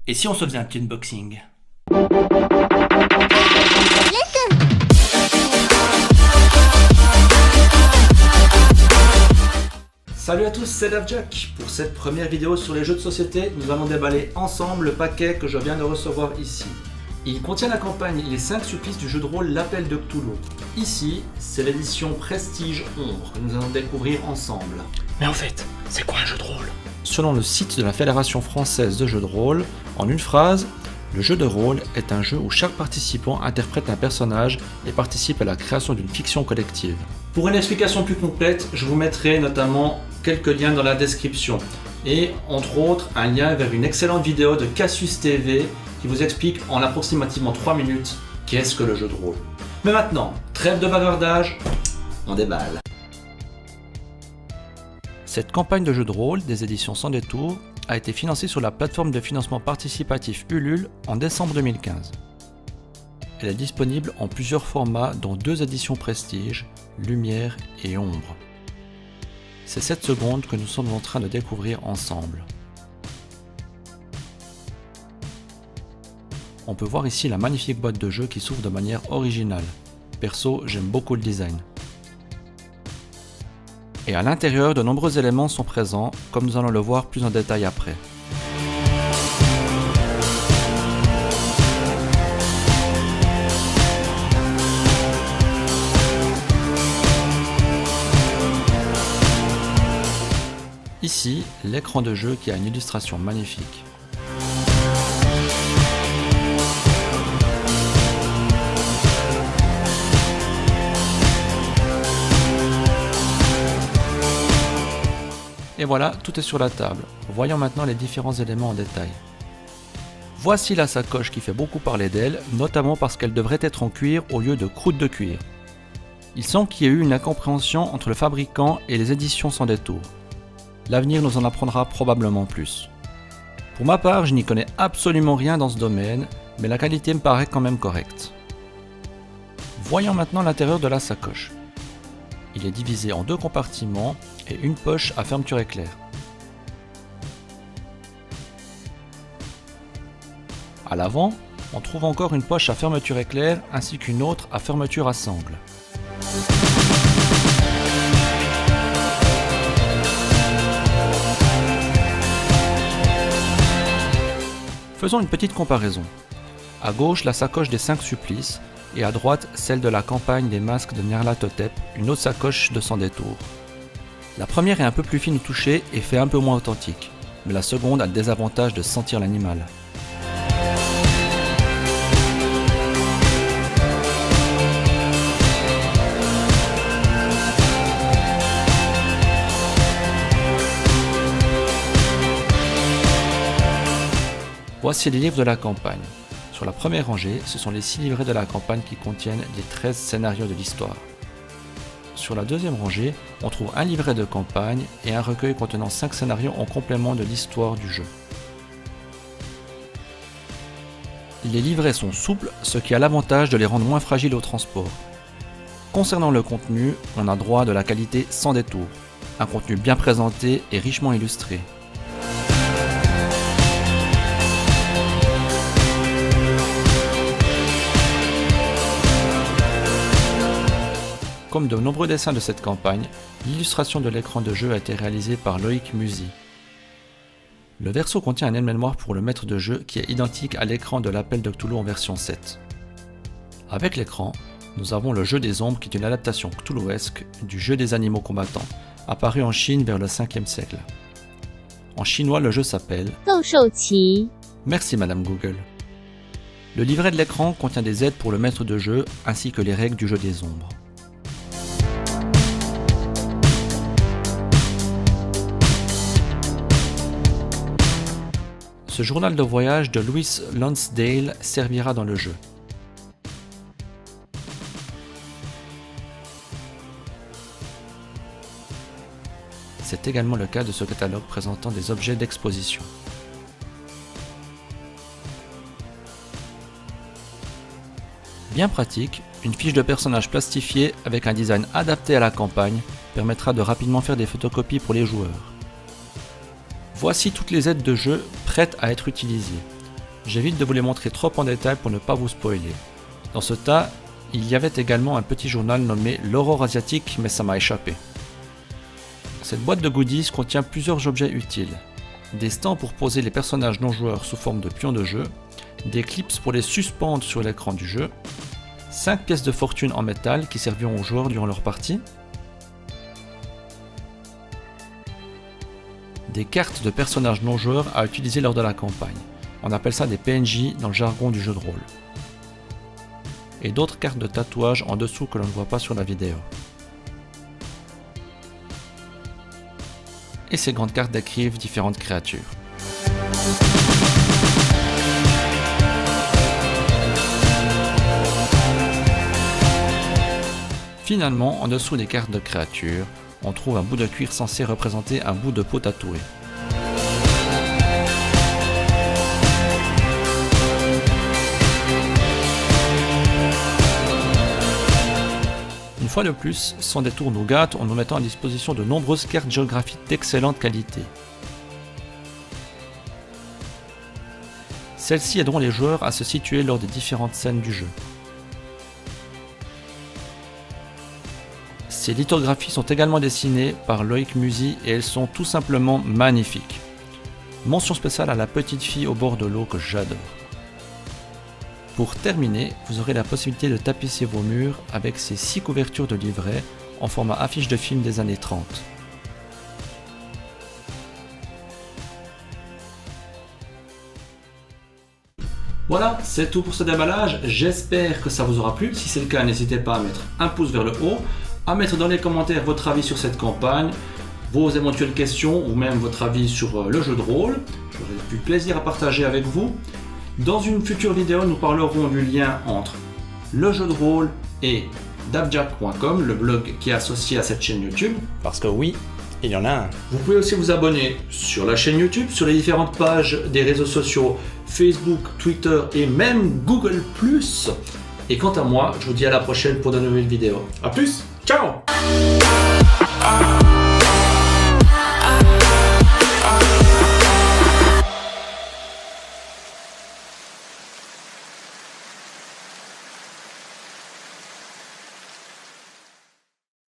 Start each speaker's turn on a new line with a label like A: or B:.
A: Et si on se faisait un petit unboxing? Salut à tous, c'est DaveJack. Pour cette première vidéo sur les jeux de société, nous allons déballer ensemble le paquet que je viens de recevoir ici. Il contient la campagne Les 5 supplices du jeu de rôle L'Appel de Cthulhu. Ici, c'est l'édition Prestige Ombre que nous allons découvrir ensemble.
B: Mais en fait, c'est quoi un jeu de rôle?
C: Selon le site de la Fédération française de jeux de rôle, en une phrase, le jeu de rôle est un jeu où chaque participant interprète un personnage et participe à la création d'une fiction collective.
A: Pour une explication plus complète, je vous mettrai notamment quelques liens dans la description et entre autres un lien vers une excellente vidéo de Cassius TV qui vous explique en approximativement 3 minutes qu'est-ce que le jeu de rôle. Mais maintenant, trêve de bavardage, on déballe.
C: Cette campagne de jeu de rôle des éditions Sans Détour a été financée sur la plateforme de financement participatif Ulule en décembre 2015. Elle est disponible en plusieurs formats dont 2 éditions Prestige, Lumière et Ombre. C'est cette seconde que nous sommes en train de découvrir ensemble. On peut voir ici la magnifique boîte de jeu qui s'ouvre de manière originale. Perso, j'aime beaucoup le design. Et à l'intérieur, de nombreux éléments sont présents, comme nous allons le voir plus en détail après. Ici, l'écran de jeu qui a une illustration magnifique. Et voilà, tout est sur la table. Voyons maintenant les différents éléments en détail. Voici la sacoche qui fait beaucoup parler d'elle, notamment parce qu'elle devrait être en cuir au lieu de croûte de cuir. Il semble qu'il y ait eu une incompréhension entre le fabricant et les éditions Sans Détour. L'avenir nous en apprendra probablement plus. Pour ma part, je n'y connais absolument rien dans ce domaine, mais la qualité me paraît quand même correcte. Voyons maintenant l'intérieur de la sacoche. Il est divisé en 2 compartiments et une poche à fermeture éclair. À l'avant, on trouve encore une poche à fermeture éclair ainsi qu'une autre à fermeture à sangle. Faisons une petite comparaison. À gauche, la sacoche des 5 supplices et à droite, celle de la campagne des masques de Nyarlathotep, une autre sacoche de Sans Détour. La première est un peu plus fine au toucher et fait un peu moins authentique, mais la seconde a le désavantage de sentir l'animal. Voici les livres de la campagne. Sur la première rangée, ce sont les 6 livrets de la campagne qui contiennent les 13 scénarios de l'histoire. Sur la deuxième rangée, on trouve un livret de campagne et un recueil contenant 5 scénarios en complément de l'histoire du jeu. Les livrets sont souples, ce qui a l'avantage de les rendre moins fragiles au transport. Concernant le contenu, on a droit à de la qualité Sans Détour, un contenu bien présenté et richement illustré. Comme de nombreux dessins de cette campagne, l'illustration de l'écran de jeu a été réalisée par Loïc Musy. Le verso contient un aide-mémoire pour le maître de jeu qui est identique à l'écran de l'Appel de Cthulhu en version 7. Avec l'écran, nous avons le jeu des ombres qui est une adaptation cthulhuesque du jeu des animaux combattants, apparu en Chine vers le 5e siècle. En chinois, le jeu s'appelle
D: Goushouqi.
C: Merci Madame Google. Le livret de l'écran contient des aides pour le maître de jeu ainsi que les règles du jeu des ombres. Ce journal de voyage de Louis Lonsdale servira dans le jeu. C'est également le cas de ce catalogue présentant des objets d'exposition. Bien pratique, une fiche de personnage plastifiée avec un design adapté à la campagne permettra de rapidement faire des photocopies pour les joueurs. Voici toutes les aides de jeu prêtes à être utilisées. J'évite de vous les montrer trop en détail pour ne pas vous spoiler. Dans ce tas, il y avait également un petit journal nommé l'Aurore asiatique, mais ça m'a échappé. Cette boîte de goodies contient plusieurs objets utiles. Des stands pour poser les personnages non joueurs sous forme de pions de jeu, des clips pour les suspendre sur l'écran du jeu, 5 pièces de fortune en métal qui serviront aux joueurs durant leur partie, des cartes de personnages non joueurs à utiliser lors de la campagne. On appelle ça des PNJ dans le jargon du jeu de rôle. Et d'autres cartes de tatouage en dessous que l'on ne voit pas sur la vidéo. Et ces grandes cartes décrivent différentes créatures. Finalement, en dessous des cartes de créatures, on trouve un bout de cuir censé représenter un bout de peau tatouée. Une fois de plus, ce sont des tours nougat en nous mettant à disposition de nombreuses cartes géographiques d'excellente qualité. Celles-ci aideront les joueurs à se situer lors des différentes scènes du jeu. Ces lithographies sont également dessinées par Loïc Musy et elles sont tout simplement magnifiques. Mention spéciale à la petite fille au bord de l'eau que j'adore. Pour terminer, vous aurez la possibilité de tapisser vos murs avec ces 6 couvertures de livrets en format affiche de film des années 30.
A: Voilà, c'est tout pour ce déballage. J'espère que ça vous aura plu. Si c'est le cas, n'hésitez pas à mettre un pouce vers le haut, à mettre dans les commentaires votre avis sur cette campagne, vos éventuelles questions ou même votre avis sur le jeu de rôle. J'aurai du plaisir à partager avec vous. Dans une future vidéo, nous parlerons du lien entre le jeu de rôle et davjack.com, le blog qui est associé à cette chaîne YouTube.
B: Parce que oui, il y en a un.
A: Vous pouvez aussi vous abonner sur la chaîne YouTube, sur les différentes pages des réseaux sociaux Facebook, Twitter et même Google+. Et quant à moi, je vous dis à la prochaine pour de nouvelles vidéos. A plus, ciao!